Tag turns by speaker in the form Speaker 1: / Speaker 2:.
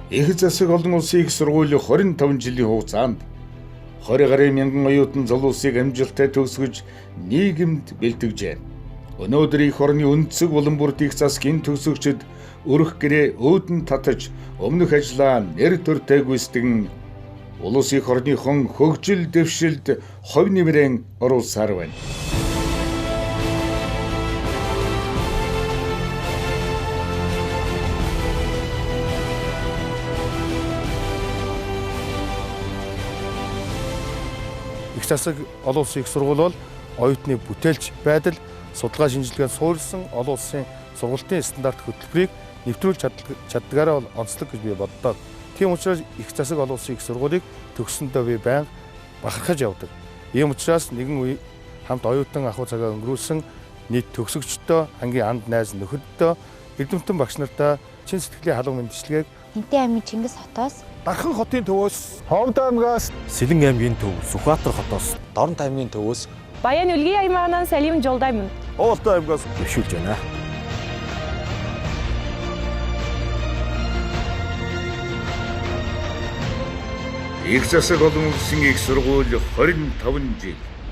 Speaker 1: Их засаг олон улсын их сургууль 25 жилийн хугацаанд 20 гаруй мянган оюутан залуусыг амжилттай төгсгөж нийгэмд бэлтгэжээ. Өнөөдөр их орны өнцөг улам бүрт их засгийн төгсөгчд өрх гэрээ өөдөн татаж өмнөх ажлаа нэр төртэй гүйцэтгэн улс их орныхон хөгжил дэвшилд хувь нэмрээ оруулсаар байна.
Speaker 2: Их засаг олон улсын их сургууль бол оюутны бүтээлч байдал, судалгаа шинжилгээнд суурилсан олон улсын сургалтын стандарт хөтөлбөрийг нэвтрүүлж чаддгаараа онцлог гэж би боддог. Тийм учраас их засаг олон улсын их сургуулийг төгссөндөө би байнга бахархаж явдаг. Ийм учраас нэгэн үе хамт оюутан ахуй цагаа өнгөрүүлсэн нийт төгсөгчдөө, ангийн анд найз нөхөддөө, эрдэмтэн багш нартаа чин сэтгэлийн халуун мэндчилгээг
Speaker 3: Хинтээ аймгийн Чингис хотоос,
Speaker 4: Дархан хотын төвөөс, Ховд аймгаас,
Speaker 5: Сэлэн аймгийн төв, Сүхбаатар хотоос,
Speaker 6: Дорнот аймгийн төвөөс,
Speaker 7: Баян Үлгий аймагынан Салим Жолдаймын,
Speaker 4: Оволтой аймгаас
Speaker 5: дэвшүүлж байна.
Speaker 1: Их засаг олон улсын их сургууль 25 жил